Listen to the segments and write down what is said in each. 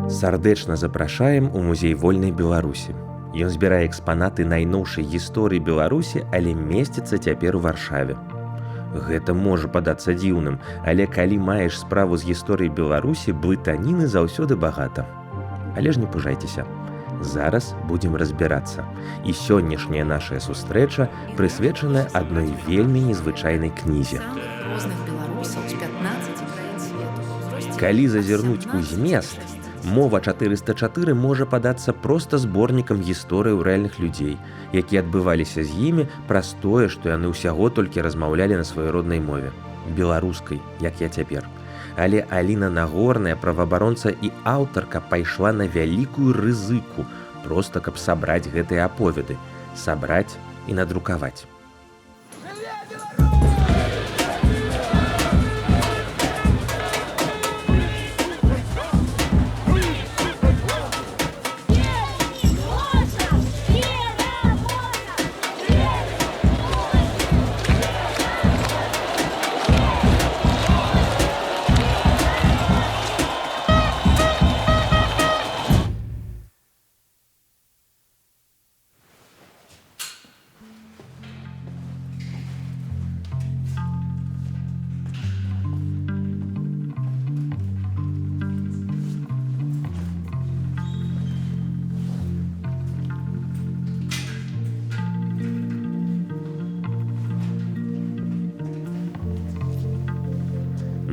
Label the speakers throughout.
Speaker 1: Сардэчна запрашаем у музей вольнай Беларусі. Ён збірае экспанаты найноўшай гісторыі Беларусі, але месціцца цяпер у Варшаве. Гэта можа падацца дзіўным, але калі маеш справу з гісторыяй Беларусі, блытаніны заўсёды багата. Але ж не пужайцеся. Зараз будзем разбірацца. І сённяшняя нашая сустрэча прысвечаная адной вельмі незвычайнай кнізе. Калі зазірнуць у змест, мова 404 можа падацца проста зборнікам гісторыяў рэальных людзей, якія адбываліся з імі праз тое, што яны ўсяго толькі размаўлялі на сваёй роднай мове, беларускай, як я цяпер. Але Аліна Нагорная, праваабаронца і аўтарка, пайшла на вялікую рызыку, проста каб сабраць гэтыя аповеды, сабраць і надрукаваць.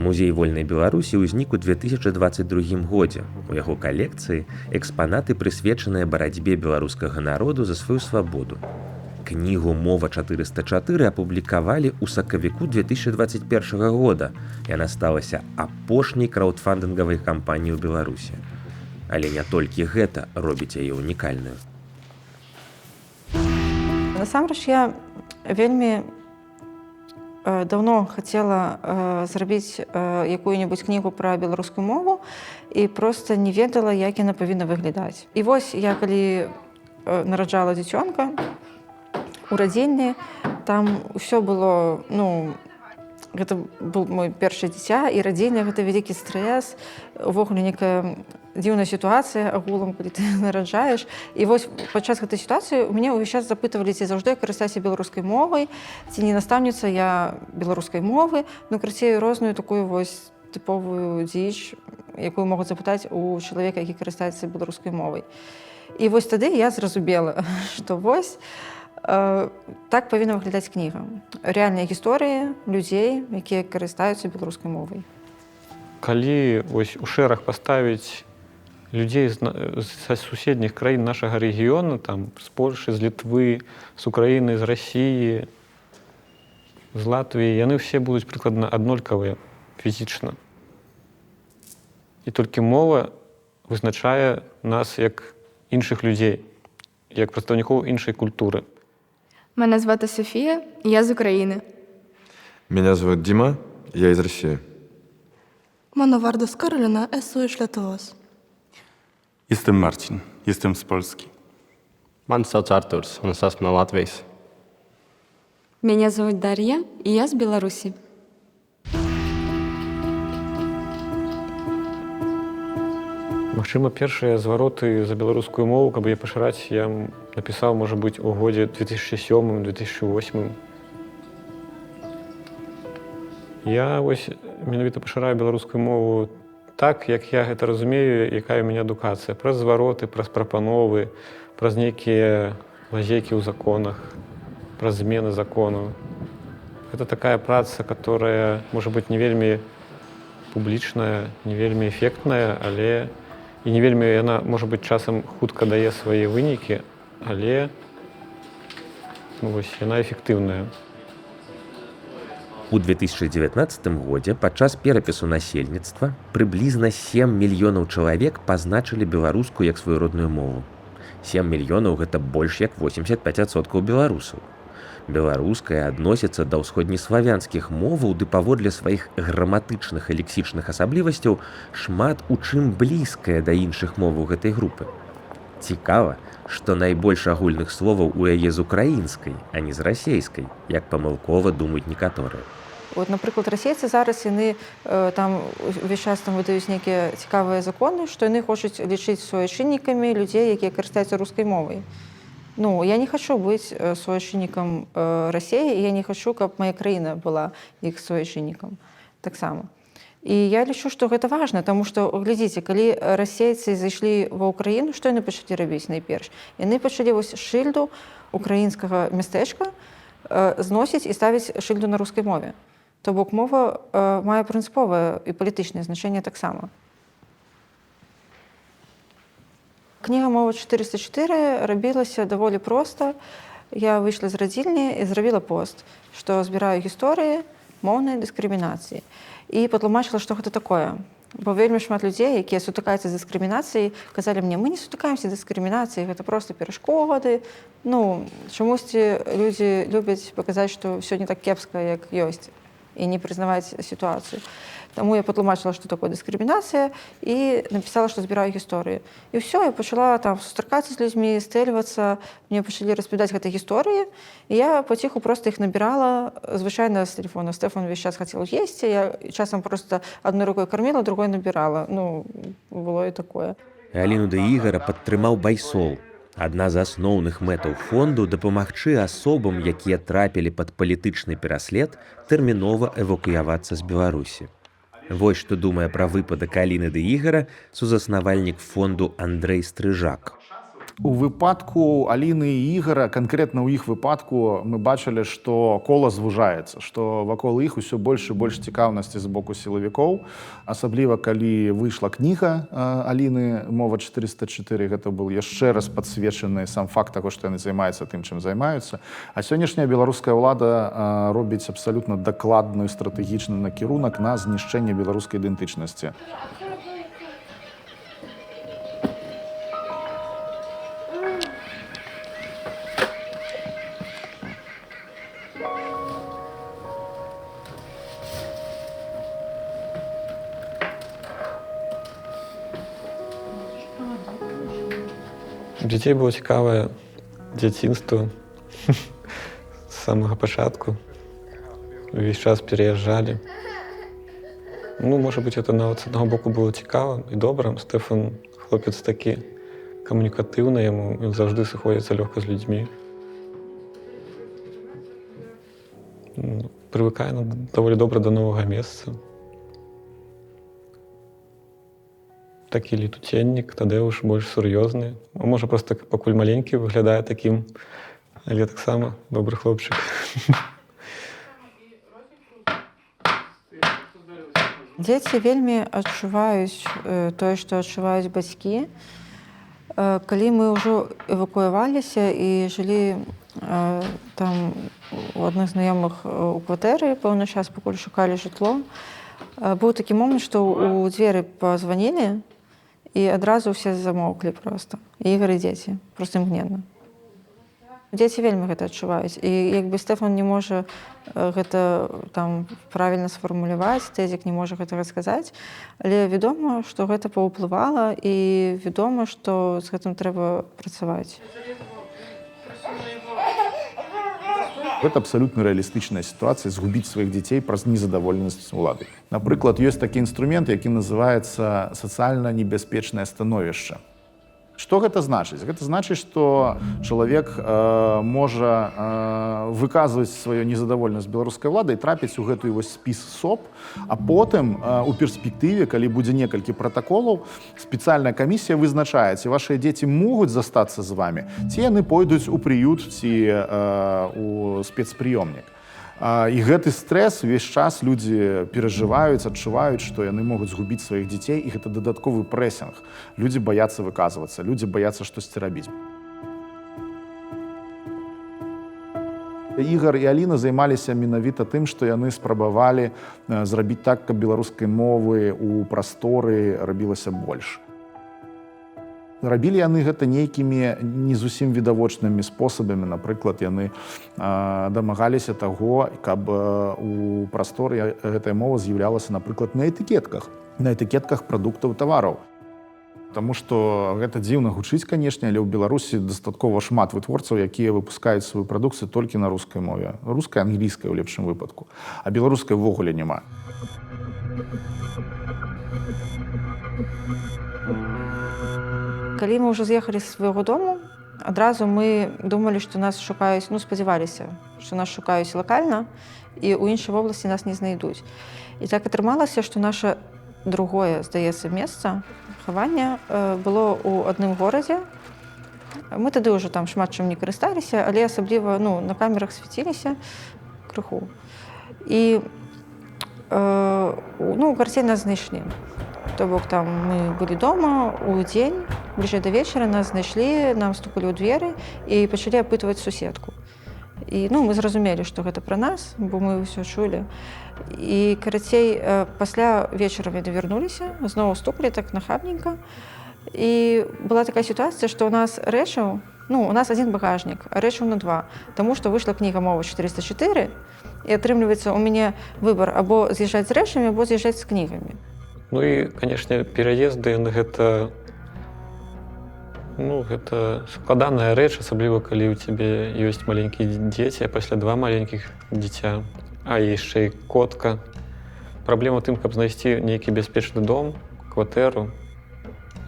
Speaker 1: Музей вольнай Беларусі ўзнік у 2022 годзе. У яго калекцыі экспанаты, прысвечаныя барацьбе беларускага народу за сваю свабоду. Кнігу «Мова 404» апублікавалі ў сакавіку 2021 года. Яна сталася апошняй краўдфандынгавай кампаніяй у Беларусі. Але не толькі гэта робіць яе унікальную.
Speaker 2: Насамрэч, я вельмі давно хацела зрабіць якую-небудзь кнігу пра беларускую мову і проста не ведала, як яна павінна выглядаць. І вось я калі нараджала дзіцёнка у радзільні, там усё было, гэта быў мой першы дзіця, і радзільня гэта вялікі стрэс, увогуле некая дзіўная сітуацыя агулам, калі ты нараджаеш. І вось падчас гэтай сітуацыі у мяне ўвесь час запытвалі, ці заўжды я карыстаюся беларускай мовай, ці не настаўніца я беларускай мовы, крыцей розную такую вось тыповую дзіч, якую могуць запытаць у чалавека, які карыстаецца беларускай мовай. І вось тады я зразумела, што вось так павінна выглядаць кніга. Рэальныя гісторыі людзей, якія карыстаюцца беларускай мовай.
Speaker 3: Калі вось у шэраг паставіць людзей са суседніх краін нашага рэгіёну, там, з Польшы, з Літвы, з Украіны, з Расіі, з Латвіі, яны ўсе будуць прыкладна аднолькавыя фізічна. І толькі мова вызначае нас як іншых людзей, як прадстаўнікоў іншай культуры.
Speaker 4: Мене звати Софія, і я з України.
Speaker 5: Меня зовут Дима, я из России.
Speaker 6: Мене Вардус Karolina, esu iš Lietuvos.
Speaker 7: Jestem Marcin, jestem z Polski.
Speaker 8: Mani sauc Arturs, un es esmu no Latvijas.
Speaker 9: Меня зовут Дарья, и я с Беларуси.
Speaker 3: Магчыма, першыя звароты за беларускую мову, каб яе пашыраць, я напісаў, можа быць, у годзе 2007-2008. Я вось менавіта пашыраю беларускую мову так, як я гэта разумею, якая ў мяне адукацыя. Праз звароты, праз прапановы, праз нейкія лазейкі ў законах, праз змены законаў. Гэта такая праца, которая, можа быць, не вельмі публічная, не вельмі эфектная, але і не вельмі яна, можа быць, часам хутка дае свае вынікі, але вось, яна эфектыўная.
Speaker 1: У 2019 годзе падчас перапісу насельніцтва прыблізна 7 мільёнаў чалавек пазначылі беларускую як сваю родную мову. 7 мільёнаў гэта больш як 85% беларусаў. Беларуская адносіцца да ўсходнеславянскіх моваў, ды паводле сваіх граматычных і лексічных асаблівасцяў шмат у чым блізкая да іншых моваў гэтай групы. Цікава, што найбольш агульных словаў у яе з украінскай, а не з расейскай, як памылкова думаюць некаторыя.
Speaker 2: От, наприклад, расейцы зараз яны там увесь час там выдаюць нейкія цікавыя законы, што яны хочуць лічыць суайчыннікамі людзей, якія карыстаюцца рускай мовай. Ну, я не хочу быць суайчыннікам Расіі, і я не хочу, каб моя краіна была іх суайчыннікам таксама. І я лічу, што гэта важна, таму што, глядзіце, калі расейцы зайшлі ва ўкраіну, што яны пачалі рабіць найперш? Яны пачалі вось шыльду украінскага мястэчка зносіць і ставіць шыльду на рускай мове. То бок мова мае прынцыповае і палітычнае значэнне таксама. Кніга «Мова 404» рабілася даволі проста. Я выйшла з радзільні і зрабіла пост, што збіраю гісторыі моўнай дыскрымінацыі. І патлумачыла, што гэта такое. Бо вельмі шмат людзей, якія сутыкаюцца з дыскрымінацыяй, казалі мне, мы не сутыкаемся з дыскрымінацыяй, гэта проста перашкоды. Ну, чамусьці людзі любяць паказаць, што ўсё не так кепска, як ёсць, і не прызнаваць сітуацыю. Таму я патлумачыла, што такое дыскрымінацыя, і напісала, што збіраю гісторыі. І ўсё, я пачала там сустракацца з людзьмі, стэльвацца, мне пачалі распавядаць гэтыя гісторыі, і я паціху проста іх набірала, звычайна з тэлефона. Стэфан увесь час хацеў есці, я часам проста адной рукой карміла, другой набірала. Ну, было і такое.
Speaker 1: Аліну да Ігара падтрымаў Байсол. Адна з асноўных мэтаў фонду дапамагчы асобам, якія трапілі пад палітычны пераслед, тэрмінова эвакуявацца з Беларусі. Вось што думае пра выпадак Аліны да Ігара сузаснавальнік фонду Андрэй Стрыжак.
Speaker 10: У выпадку Аліны і Ігара, канкрэтна ў іх выпадку, мы бачылі, што кола звужаецца, што вакол іх усё больш і больш цікаўнасці з боку сілавікоў. Асабліва, калі выйшла кніга Аліны «Мова 404», гэта быў яшчэ раз падсвечаны сам факт таго, што яны займаюцца тым, чым займаюцца. А сённяшняя беларуская ўлада робіць абсалютна дакладны стратэгічны накірунак на знішчэнне беларускай ідэнтычнасці.
Speaker 3: У дзяцей было цікавае дзяцінства з самага пачатку. Увесь час пераязджалі. Ну, можа быць, это нават з аднаго боку было цікава і добра. Стэфан хлопец такі камунікатыўны, яму ён заўжды сыходзіцца лёгка з людзьмі. Прывыкае даволі добра да новага месца. Такі летуценнік, Тадэуш больш сур'ёзны. Можа, проста пакуль маленькі выглядае такім, але таксама добры хлопчык.
Speaker 2: Дзеці вельмі адчуваюць тое, што адчуваюць бацькі. Калі мы ўжо эвакуяваліся і жылі там у адных знаёмых у кватэры пэўны час, пакуль шукалі жытло, быў такі момант, што ў дзверы пазванілі, і адразу ўсе замоўклі проста. Ігар і дзеці. Проста імгненна. Дзеці вельмі гэта адчуваюць. І як бы Стэфан не можа гэта там правільна сфармуляваць, Тэзік не можа гэта расказаць, але вядома, што гэта паўплывала і вядома, што з гэтым трэба працаваць.
Speaker 10: Гэта абсалютна рэалістычная сітуацыя згубіць сваіх дзяцей праз незадаволенасць уладай. Напрыклад, ёсць такі інструмент, які называецца сацыяльна небяспечнае становішча. Што гэта значыць? Гэта значыць, што чалавек можа выказваць сваю незадаволенасць беларускай уладай, трапіць у гэтую вось спіс СОП, а потым у перспектыве, калі будзе некалькі пратаколаў, спецыяльная камісія вызначае, ці вашыя дзеці могуць застацца з вамі, ці яны пойдуць у прыют ці у спецпрыёмнік. І гэты стрэс увесь час людзі перажываюць, адчуваюць, што яны могуць згубіць сваіх дзяцей, і гэта дадатковы прэсінг. Людзі баяцца выказвацца, людзі баяцца штосьці рабіць. Ігар і Аліна займаліся менавіта тым, што яны спрабавалі зрабіць так, каб беларускай мовы ў прасторы рабілася больш. Рабілі яны гэта нейкімі не зусім відавочнымі спосабамі. Напрыклад, яны дамагаліся таго, каб у прасторы гэтая мова з'яўлялася, напрыклад, на этыкетках прадуктаў, тавараў. Таму што гэта дзіўна гучыць, канешне, але ў Беларусі дастаткова шмат вытворцаў, якія выпускаюць сваю прадукцыю толькі на рускай мове. Рускай, англійскай у лепшым выпадку. А беларускай ўвогуле няма.
Speaker 2: Калі мы ўжо з'ехалі з свайго дому, адразу мы думалі, што нас шукаюць, спадзяваліся, што нас шукаюць лакальна, і ў іншай вобласці нас не знайдуць. І так атрымалася, што наша другое, здаецца, месца хавання было ў адным горадзе. Мы тады ўжо там шмат чым не карысталіся, але асабліва на камерах свяціліся крыху. І у карце нас знайшлі. То бок там мы былі дома ў дзень, бліжэй да вечара нас знайшлі, нам стукалі ў дзверы і пачалі апытваць суседку. І мы зразумелі, што гэта пра нас, бо мы ўсё чулі. І, карацей, пасля вечарам яны вярнуліся, зноў стукалі так нахабненька. І была такая сітуацыя, што ў нас рэчаў, у нас адзін багажнік, а рэчаў на 2, таму што выйшла кніга «Мова 404», і атрымліваецца ў мяне выбар або з'язджаць з рэчамі, або з'язджаць з кнігамі.
Speaker 3: Ну і, канешне, пераезды гэта складаная рэч, асабліва калі ў цябе ёсць маленькія дзеці, а пасля 2 маленькіх дзіця, а яшчэ і котка. Праблема ў тым, каб знайсці нейкі бяспечны дом, кватэру.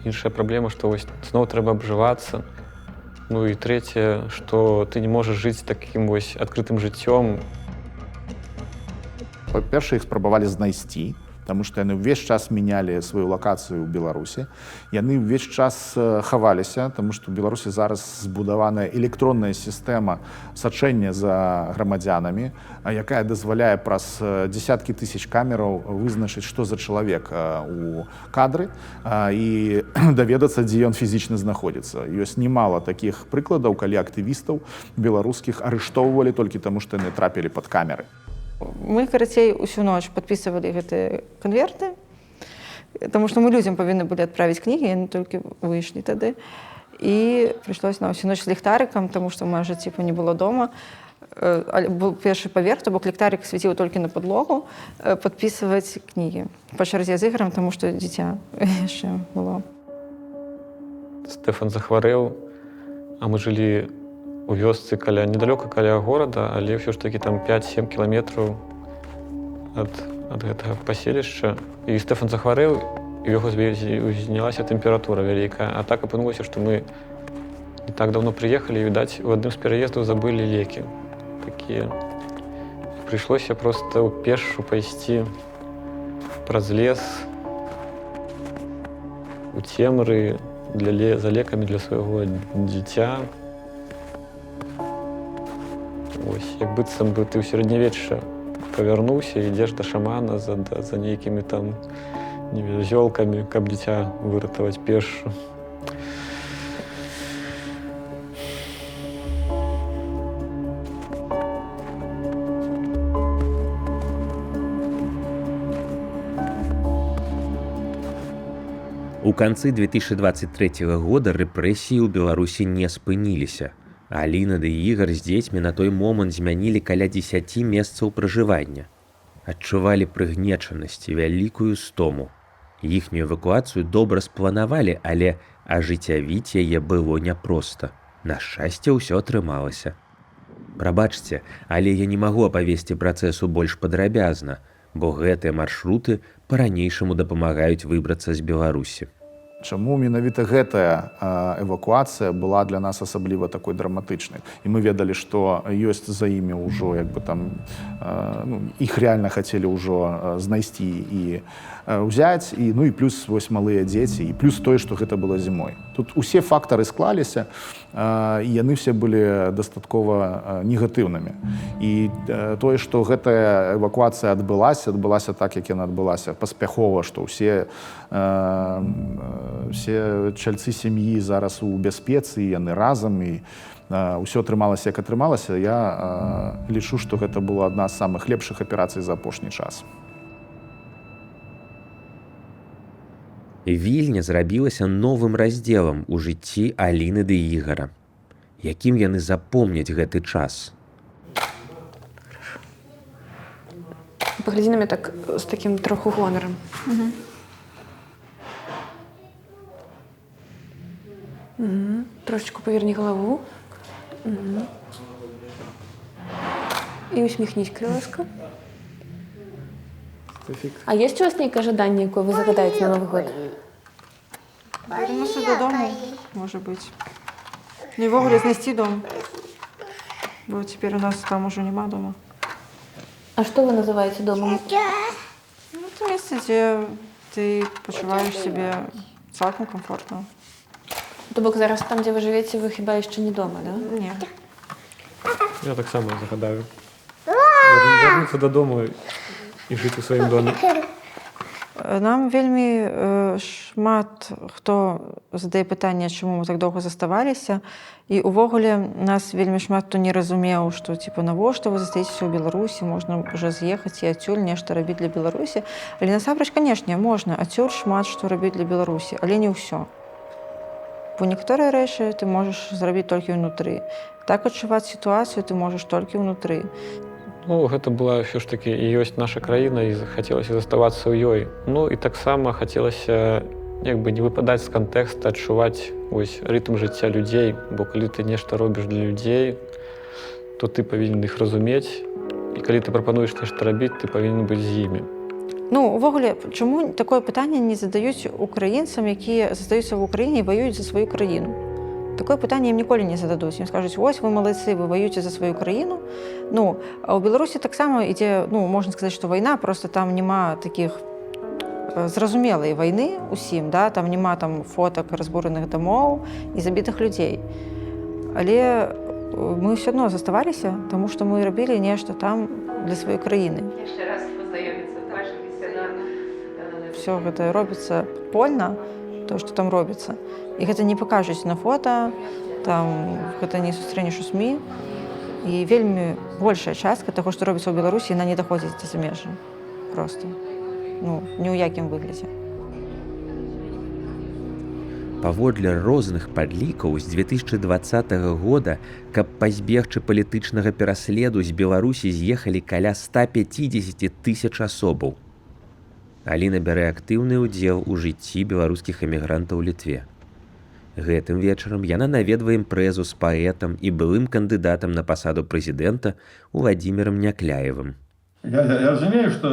Speaker 3: Іншая праблема, што зноў трэба абжывацца. Ну і трэцяе, што ты не можаш жыць такім адкрытым жыццём.
Speaker 10: Па-першае, іх спрабавалі знайсці, таму што яны ўвесь час мянялі сваю лакацыю ў Беларусі. Яны ўвесь час хаваліся, таму што ў Беларусі зараз збудаваная электронная сістэма сачэння за грамадзянамі, якая дазваляе праз дзесяткі тысяч камераў вызначыць, што за чалавек у кадры і даведацца, дзе ён фізічна знаходзіцца. Ёсць немала такіх прыкладаў, калі актывістаў беларускіх арыштоўвалі толькі таму, што яны трапілі пад камеры.
Speaker 2: Мы, карацей, усю ноч падпісывалі гэтыя канверты, таму што мы людзям павінны былі адправіць кнігі, яны толькі выйшлі тады. І прыйшлося на ўсю ноч з ліхтарыкам, таму што можа, не было дома. Быў першы паверх, то бок ліхтарык свяціў толькі на падлогу, падпісваць кнігі. Па чарзе з іграм, таму што дзіця яшчэ было.
Speaker 3: Стэфан захварэў, а мы жылі у вёсцы недалёка каля горада, але ўсё ж такі там 5-7 кіламетраў ад гэтага паселішча. І Стэфан захварэў, і ў яго узнялася тэмпература вялікая. А так апынулася, што мы не так даўно прыехалі, і, відаць, у адным з пераездаў забылі лекі такія. Прыйшлося проста ў пешшу пайсці праз лес, у цемры, за лекамі для свайго дзіця. Як быццам бы ты ў сярэднявечча павярнуўся і ідзеш да шамана за нейкімі там зёлкамі, каб дзіця выратаваць пешшу.
Speaker 1: У канцы 2023 года рэпрэсіі ў Беларусі не спыніліся. Аліна ды Ігар з дзецьмі на той момант змянілі каля 10 месцаў пражывання. Адчувалі прыгнечанасць і вялікую стому. Іхнюю эвакуацыю добра спланавалі, але ажыццявіць яе было няпроста. На шчасце, ўсё атрымалася. Прабачце, але я не магу апавесці працэсу больш падрабязна, бо гэтыя маршруты па-ранейшаму дапамагаюць выбрацца з Беларусі.
Speaker 10: Чаму менавіта гэтая эвакуацыя была для нас асабліва такой драматычнай? І мы ведалі, што ёсць за імі ўжо, іх рэальна хацелі ўжо знайсці і ўзяць, і плюс малыя дзеці, і плюс тое, што гэта было зімой. Тут усе фактары склаліся, і яны все былі дастаткова негатыўнымі. І тое, што гэтая эвакуацыя адбылася так, як яна адбылася, паспяхова, што ўсе чальцы сям'і зараз у бяспецы, яны разам, і ўсё атрымалася, як атрымалася. Я лічу, што гэта была адна з самых лепшых аперацый за апошні час.
Speaker 1: Вільня зрабілася новым раздзелам у жыцці Аліны ды Ігара. Якім яны запомняць гэты час?
Speaker 11: Паглядзі на мяне так, з такім троху гонарам. Угу. Трошечку поверни голову. Угу. І усміхнись, крылышко. А є у вас некое ожидание, яке ви загадаєте на Новий год?
Speaker 2: Вернуся додому, може бути. Ну і ввогуле знести дом. Бо тепер у нас там уже нема дома.
Speaker 11: А що ви називаєте домом?
Speaker 2: Ну, це місце, де ти почуваєш себе цілком комфортно.
Speaker 11: Тобто зараз там, де ви живете, ви хіба ще не вдома, да?
Speaker 2: Ні.
Speaker 3: Я так само загадаю. Вернуться додому і жити у своєму домі.
Speaker 2: Нам вельмі шмат хто задає питання, чому ми так довго заставалися. І увогуле нас вельмі шмат хто не разумеў, што типу, навошта вы застаецеся ў Беларусі, можна ўжо з'ехаць і адсюль нешта рабіць для Беларусі. Але насамрэч, канешне, можна адсюль шмат што рабіць для Беларусі, але не ўсё. Бо некаторыя рэчы ты можаш зрабіць толькі ўнутры. Так адчуваць сітуацыю ты можаш толькі ўнутры.
Speaker 3: Ну, гэта была ўсё ж такі і ёсць наша краіна, і хацелася заставацца ў ёй. Ну і таксама хацелася як бы не выпадаць з кантэкста, адчуваць вось рытм жыцця людзей, бо калі ты нешта робіш для людзей, то ты павінен іх разумець, і калі ты прапануеш нешта рабіць, ты павінен быць з імі.
Speaker 2: Ну, увогуле, чаму такое пытанне не задаюць украінцам, якія застаюцца в Україні і воюють за свою країну? Такое пытанне ім ніколі не зададуць. Ім скажуць, ось вы малайцы, вы воюеце за сваю краіну. Ну, а ў Беларусі таксама ідзе, ну, можна сказаць, што вайна, просто там няма такіх зразумелай вайны усім, да? Там няма там фотак разбураных дамоў і забітых людзей. Але мы ўсё адно заставаліся, таму што мы рабілі нешта там для сваёй краіны.
Speaker 12: Яшчэ раз пазнаёміцца, бачыліся на...
Speaker 2: Все гэта робіцца польна, то, што там робіцца. І гэта не пакажуць на фота, там гэта не сустрэнеш у СМІ. І вельмі большая частка таго, што робіцца ў Беларусі, яна не даходзіць да замежжа. Проста. Ну, ні ў якім выглядзе.
Speaker 1: Паводле розных падлікаў з 2020 года, каб пазбегчы палітычнага пераследу, з Беларусі з'ехалі каля 150 тысяч асобаў. Аліна бярэ актыўны ўдзел у жыцці беларускіх эмігрантаў у Літве. Гэтым вечарам яна наведвае імпрэзу з паэтам і былым кандыдатам на пасаду прэзідэнта Уладзімірам Някляевым.
Speaker 13: Я разумею, что,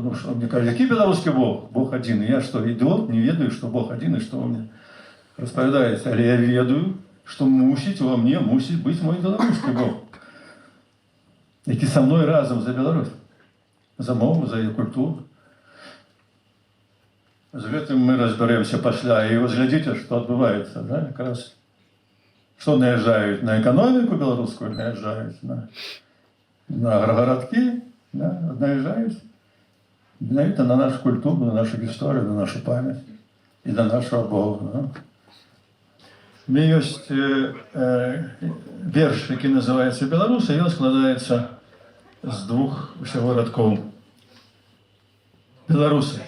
Speaker 13: ну, что мне кажется, який белорусский Бог? Бог один. И я что, идиот, не ведаю, что Бог один и что он мне распавядает. Але я ведаю, что мусить во мне, мусить быть мой белорусский Бог. Які со мной разом за Беларусь. За мову, за ее культуру. З гэтым мы разберемся пасля. И вот глядите, что отбывается, да, как раз. Что наезжают на экономику белорусскую, наезжают на городки, да, наезжают на нашу культуру, на нашу историю, на нашу память и на нашего Бога. Да. У меня есть верш, який называется «Беларусь», и он складывается с двух всего радков. Белорусы.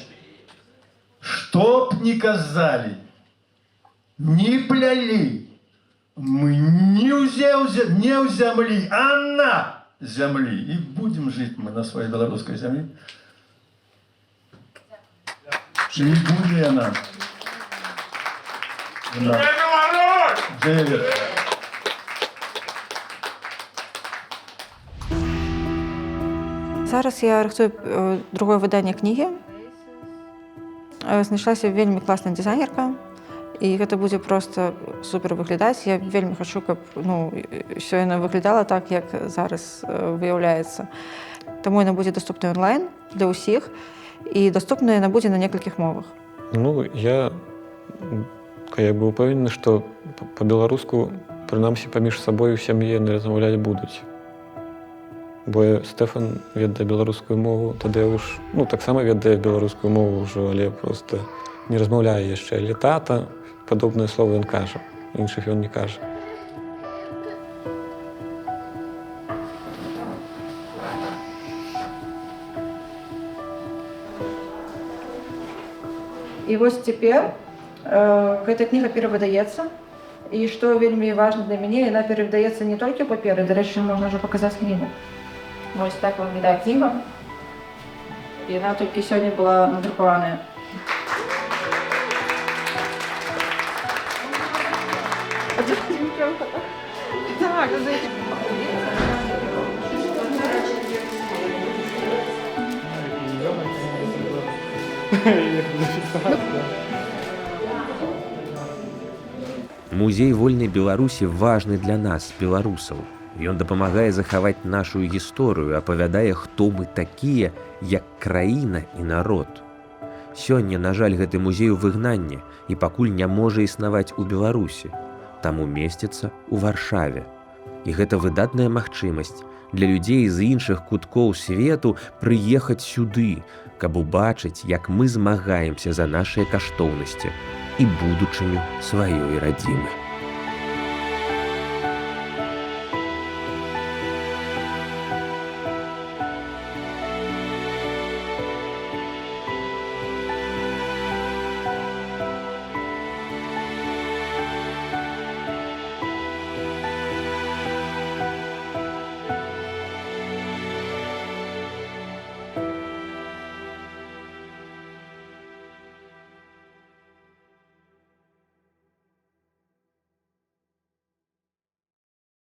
Speaker 13: Что б ни казали, ни пляли, мы не у земли, а на земли. И будем жить мы на своей белорусской земле. И будет она. Да. Привет.
Speaker 2: Зараз я рыхтую другое выданне кнігі. Знайшлася вельмі класная дызайнерка, і гэта будзе проста супер выглядаць. Я вельмі хачу, каб ўсё яно выглядала так, як зараз выяўляецца. Таму яна будзе даступная онлайн для ўсіх, і даступная яна будзе на некалькіх мовах.
Speaker 3: Ну, я бы упэўнены, што па-беларуску, прынамсі паміж сабой у сям'і яны размаўляць будуць. Бо Стэфан ведае беларускую мову, Тадеуш, таксама ведае беларускую мову ўжо, але проста не размаўляе яшчэ. Але тата, падобныя словы ён кажа, іншых ён не кажа.
Speaker 2: І вось цяпер гэта кніга перавыдаецца. І што вельмі важна для мяне, яна перавыдаецца не толькі ў паперы, дарэчы, можна ўжо паказаць кнігу. Вось так выглядае кніга. І яна толькі сёння была надрукаваная.
Speaker 1: Музей вольнай Беларусі важны для нас, беларусаў. Ён дапамагае захаваць нашу гісторыю, апавядае, хто мы такія, як краіна і народ. Сёння, на жаль, гэты музей у выгнанні і пакуль не можа існаваць у Беларусі. Таму месціцца ў Варшаве. І гэта выдатная магчымасць для людзей з іншых куткоў свету прыехаць сюды, каб убачыць, як мы змагаемся за нашыя каштоўнасці і будучыню сваёй радзімы.